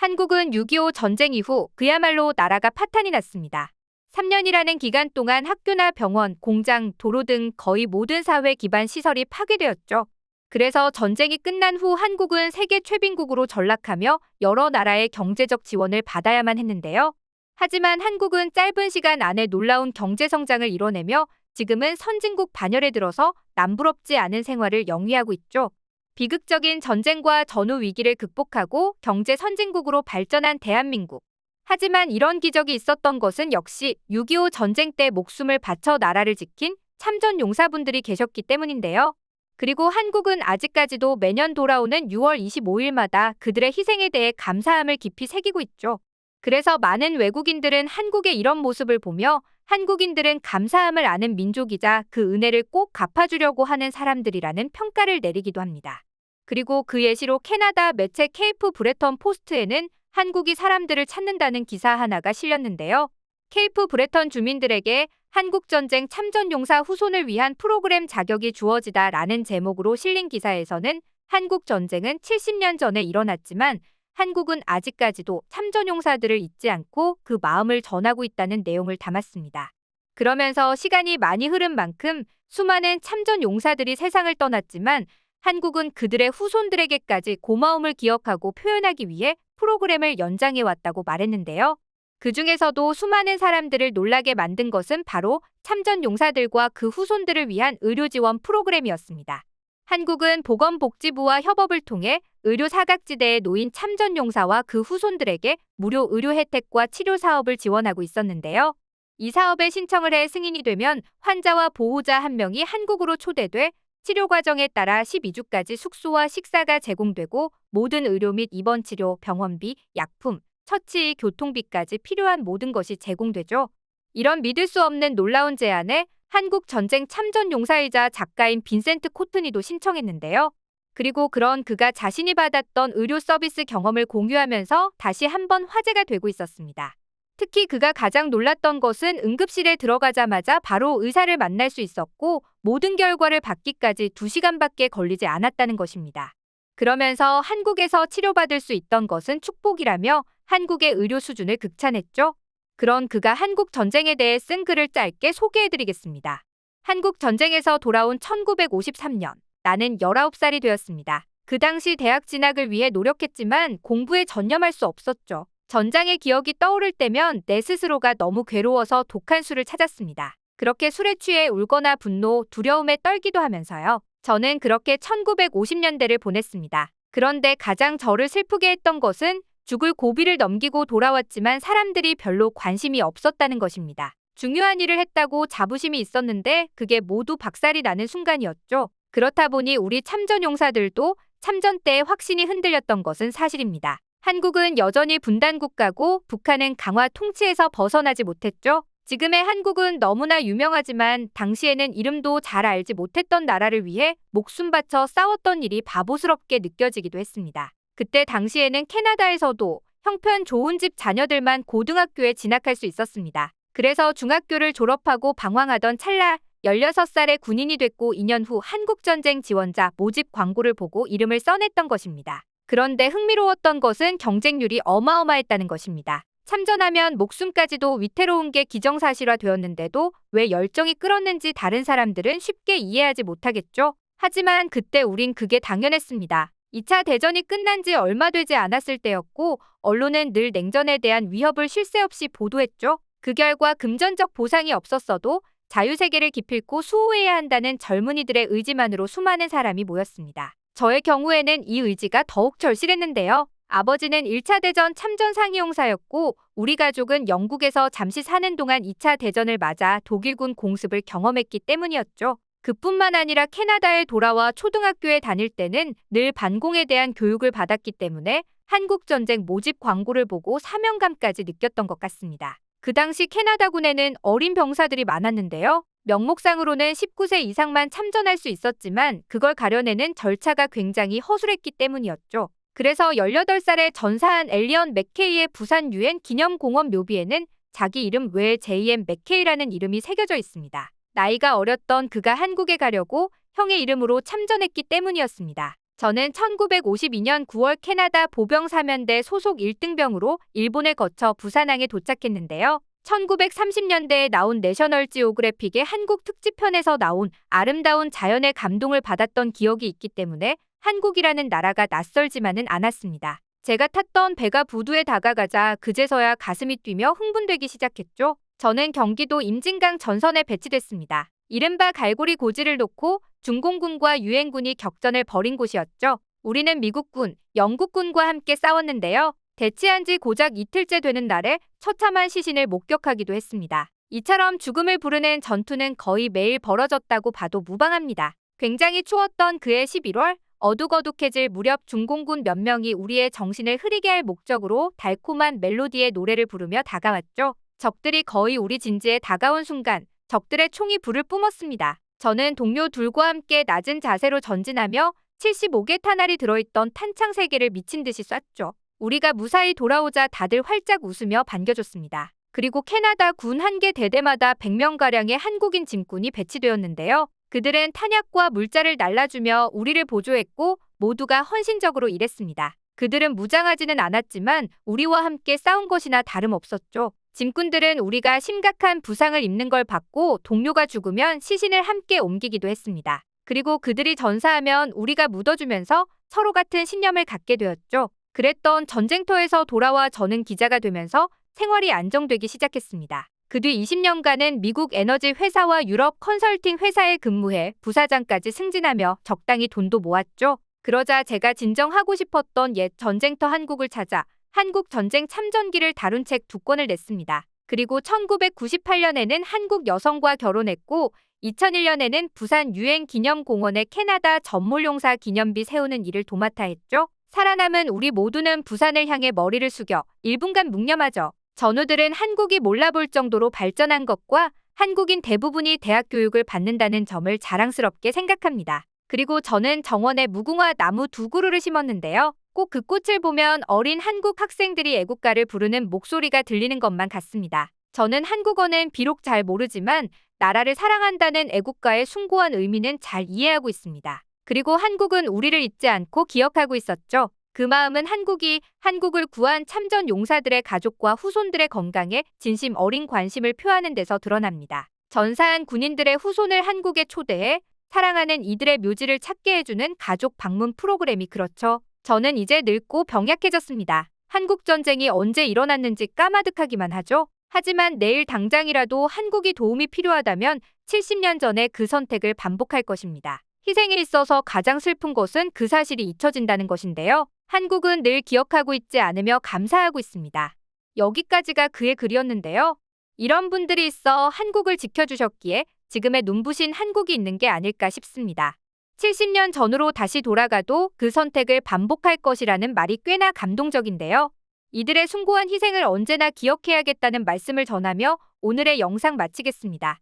한국은 6.25 전쟁 이후 그야말로 나라가 파탄이 났습니다. 3년이라는 기간 동안 학교나 병원, 공장, 도로 등 거의 모든 사회 기반 시설이 파괴되었죠. 그래서 전쟁이 끝난 후 한국은 세계 최빈국으로 전락하며 여러 나라의 경제적 지원을 받아야만 했는데요. 하지만 한국은 짧은 시간 안에 놀라운 경제 성장을 이뤄내며 지금은 선진국 반열에 들어서 남부럽지 않은 생활을 영위하고 있죠. 비극적인 전쟁과 전후 위기를 극복하고 경제 선진국으로 발전한 대한민국. 하지만 이런 기적이 있었던 것은 역시 6.25 전쟁 때 목숨을 바쳐 나라를 지킨 참전 용사분들이 계셨기 때문인데요. 그리고 한국은 아직까지도 매년 돌아오는 6월 25일마다 그들의 희생에 대해 감사함을 깊이 새기고 있죠. 그래서 많은 외국인들은 한국의 이런 모습을 보며 한국인들은 감사함을 아는 민족이자 그 은혜를 꼭 갚아주려고 하는 사람들이라는 평가를 내리기도 합니다. 그리고 그 예시로 캐나다 매체 케이프 브레턴 포스트에는 한국이 사람들을 찾는다는 기사 하나가 실렸는데요. 케이프 브레턴 주민들에게 한국전쟁 참전용사 후손을 위한 프로그램 자격이 주어지다라는 제목으로 실린 기사에서는 한국전쟁은 70년 전에 일어났지만 한국은 아직까지도 참전용사들을 잊지 않고 그 마음을 전하고 있다는 내용을 담았습니다. 그러면서 시간이 많이 흐른 만큼 수많은 참전용사들이 세상을 떠났지만 한국은 그들의 후손들에게까지 고마움을 기억하고 표현하기 위해 프로그램을 연장해왔다고 말했는데요. 그 중에서도 수많은 사람들을 놀라게 만든 것은 바로 참전용사들과 그 후손들을 위한 의료 지원 프로그램이었습니다. 한국은 보건복지부와 협업을 통해 의료 사각지대에 놓인 참전용사와 그 후손들에게 무료 의료 혜택과 치료 사업을 지원하고 있었는데요. 이 사업에 신청을 해 승인이 되면 환자와 보호자 한 명이 한국으로 초대돼 치료 과정에 따라 12주까지 숙소와 식사가 제공되고 모든 의료 및 입원 치료, 병원비, 약품, 처치, 교통비까지 필요한 모든 것이 제공되죠. 이런 믿을 수 없는 놀라운 제안에 한국 전쟁 참전 용사이자 작가인 빈센트 코트니도 신청했는데요. 그리고 그런 그가 자신이 받았던 의료 서비스 경험을 공유하면서 다시 한번 화제가 되고 있었습니다. 특히 그가 가장 놀랐던 것은 응급실에 들어가자마자 바로 의사를 만날 수 있었고 모든 결과를 받기까지 2시간밖에 걸리지 않았다는 것입니다. 그러면서 한국에서 치료받을 수 있던 것은 축복이라며 한국의 의료 수준을 극찬했죠. 그런 그가 한국 전쟁에 대해 쓴 글을 짧게 소개해드리겠습니다. 한국 전쟁에서 돌아온 1953년, 나는 19살이 되었습니다. 그 당시 대학 진학을 위해 노력했지만 공부에 전념할 수 없었죠. 전장의 기억이 떠오를 때면 내 스스로가 너무 괴로워서 독한 술을 찾았습니다. 그렇게 술에 취해 울거나 분노, 두려움에 떨기도 하면서요. 저는 그렇게 1950년대를 보냈습니다. 그런데 가장 저를 슬프게 했던 것은 죽을 고비를 넘기고 돌아왔지만 사람들이 별로 관심이 없었다는 것입니다. 중요한 일을 했다고 자부심이 있었는데 그게 모두 박살이 나는 순간이었죠. 그렇다 보니 우리 참전용사들도 참전 때의 확신이 흔들렸던 것은 사실입니다. 한국은 여전히 분단 국가고 북한은 강화 통치에서 벗어나지 못했죠. 지금의 한국은 너무나 유명하지만 당시에는 이름도 잘 알지 못했던 나라를 위해 목숨 바쳐 싸웠던 일이 바보스럽게 느껴지기도 했습니다. 그때 당시에는 캐나다에서도 형편 좋은 집 자녀들만 고등학교에 진학할 수 있었습니다. 그래서 중학교를 졸업하고 방황하던 찰나 16살의 군인이 됐고 2년 후 한국전쟁 지원자 모집 광고를 보고 이름을 써냈던 것입니다. 그런데 흥미로웠던 것은 경쟁률이 어마어마했다는 것입니다. 참전하면 목숨까지도 위태로운 게 기정사실화되었는데도 왜 열정이 끌었는지 다른 사람들은 쉽게 이해하지 못하겠죠. 하지만 그때 우린 그게 당연했습니다. 2차 대전이 끝난 지 얼마 되지 않았을 때였고 언론은 늘 냉전에 대한 위협을 쉴 새 없이 보도했죠. 그 결과 금전적 보상이 없었어도 자유세계를 기필코 수호해야 한다는 젊은이들의 의지만으로 수많은 사람이 모였습니다. 저의 경우에는 이 의지가 더욱 절실했는데요. 아버지는 1차 대전 참전 상위용사였고 우리 가족은 영국에서 잠시 사는 동안 2차 대전을 맞아 독일군 공습을 경험했기 때문이었죠. 그뿐만 아니라 캐나다에 돌아와 초등학교에 다닐 때는 늘 반공에 대한 교육을 받았기 때문에 한국전쟁 모집 광고를 보고 사명감까지 느꼈던 것 같습니다. 그 당시 캐나다군에는 어린 병사들이 많았는데요. 명목상으로는 19세 이상만 참전할 수 있었지만 그걸 가려내는 절차가 굉장히 허술했기 때문이었죠. 그래서 18살의 전사한 엘리언 맥케이의 부산 유엔 기념공원 묘비에는 자기 이름 외에 JM 맥케이라는 이름이 새겨져 있습니다. 나이가 어렸던 그가 한국에 가려고 형의 이름으로 참전했기 때문이었습니다. 저는 1952년 9월 캐나다 보병사면대 소속 1등병으로 일본을 거쳐 부산항에 도착했는데요. 1930년대에 나온 내셔널 지오그래픽의 한국 특집편에서 나온 아름다운 자연의 감동을 받았던 기억이 있기 때문에 한국이라는 나라가 낯설지만은 않았습니다. 제가 탔던 배가 부두에 다가가자 그제서야 가슴이 뛰며 흥분되기 시작했죠. 저는 경기도 임진강 전선에 배치됐습니다. 이른바 갈고리 고지를 놓고 중공군과 유엔군이 격전을 벌인 곳이었죠. 우리는 미국군, 영국군과 함께 싸웠는데요. 대치한 지 고작 이틀째 되는 날에 처참한 시신을 목격하기도 했습니다. 이처럼 죽음을 부르는 전투는 거의 매일 벌어졌다고 봐도 무방합니다. 굉장히 추웠던 그해 11월, 어둑어둑해질 무렵 중공군 몇 명이 우리의 정신을 흐리게 할 목적으로 달콤한 멜로디의 노래를 부르며 다가왔죠. 적들이 거의 우리 진지에 다가온 순간 적들의 총이 불을 뿜었습니다. 저는 동료 둘과 함께 낮은 자세로 전진하며 75개 탄알이 들어있던 탄창 3개를 미친 듯이 쐈죠. 우리가 무사히 돌아오자 다들 활짝 웃으며 반겨줬습니다. 그리고 캐나다 군 한 개 대대마다 100명가량의 한국인 짐꾼이 배치되었는데요. 그들은 탄약과 물자를 날라주며 우리를 보조했고 모두가 헌신적으로 일했습니다. 그들은 무장하지는 않았지만 우리와 함께 싸운 것이나 다름없었죠. 짐꾼들은 우리가 심각한 부상을 입는 걸 봤고 동료가 죽으면 시신을 함께 옮기기도 했습니다. 그리고 그들이 전사하면 우리가 묻어주면서 서로 같은 신념을 갖게 되었죠. 그랬던 전쟁터에서 돌아와 저는 기자가 되면서 생활이 안정되기 시작했습니다. 그 뒤 20년간은 미국 에너지 회사와 유럽 컨설팅 회사에 근무해 부사장까지 승진하며 적당히 돈도 모았죠. 그러자 제가 진정 하고 싶었던 옛 전쟁터 한국을 찾아 한국 전쟁 참전기를 다룬 책 2권을 냈습니다. 그리고 1998년에는 한국 여성과 결혼했고 2001년에는 부산 유엔 기념공원에 캐나다 전몰용사 기념비 세우는 일을 도맡아 했죠. 살아남은 우리 모두는 부산을 향해 머리를 숙여 1분간 묵념하죠. 전우들은 한국이 몰라볼 정도로 발전한 것과 한국인 대부분이 대학 교육을 받는다는 점을 자랑스럽게 생각합니다. 그리고 저는 정원에 무궁화 나무 2그루를 심었는데요. 꼭 그 꽃을 보면 어린 한국 학생들이 애국가를 부르는 목소리가 들리는 것만 같습니다. 저는 한국어는 비록 잘 모르지만 나라를 사랑한다는 애국가의 숭고한 의미는 잘 이해하고 있습니다. 그리고 한국은 우리를 잊지 않고 기억하고 있었죠. 그 마음은 한국을 구한 참전 용사들의 가족과 후손들의 건강에 진심 어린 관심을 표하는 데서 드러납니다. 전사한 군인들의 후손을 한국에 초대해 사랑하는 이들의 묘지를 찾게 해주는 가족 방문 프로그램이 그렇죠. 저는 이제 늙고 병약해졌습니다. 한국전쟁이 언제 일어났는지 까마득하기만 하죠. 하지만 내일 당장이라도 한국이 도움이 필요하다면 70년 전에 그 선택을 반복할 것입니다. 희생에 있어서 가장 슬픈 것은 그 사실이 잊혀진다는 것인데요. 한국은 늘 기억하고 있지 않으며 감사하고 있습니다. 여기까지가 그의 글이었는데요. 이런 분들이 있어 한국을 지켜주셨기에 지금의 눈부신 한국이 있는 게 아닐까 싶습니다. 70년 전으로 다시 돌아가도 그 선택을 반복할 것이라는 말이 꽤나 감동적인데요. 이들의 숭고한 희생을 언제나 기억해야겠다는 말씀을 전하며 오늘의 영상 마치겠습니다.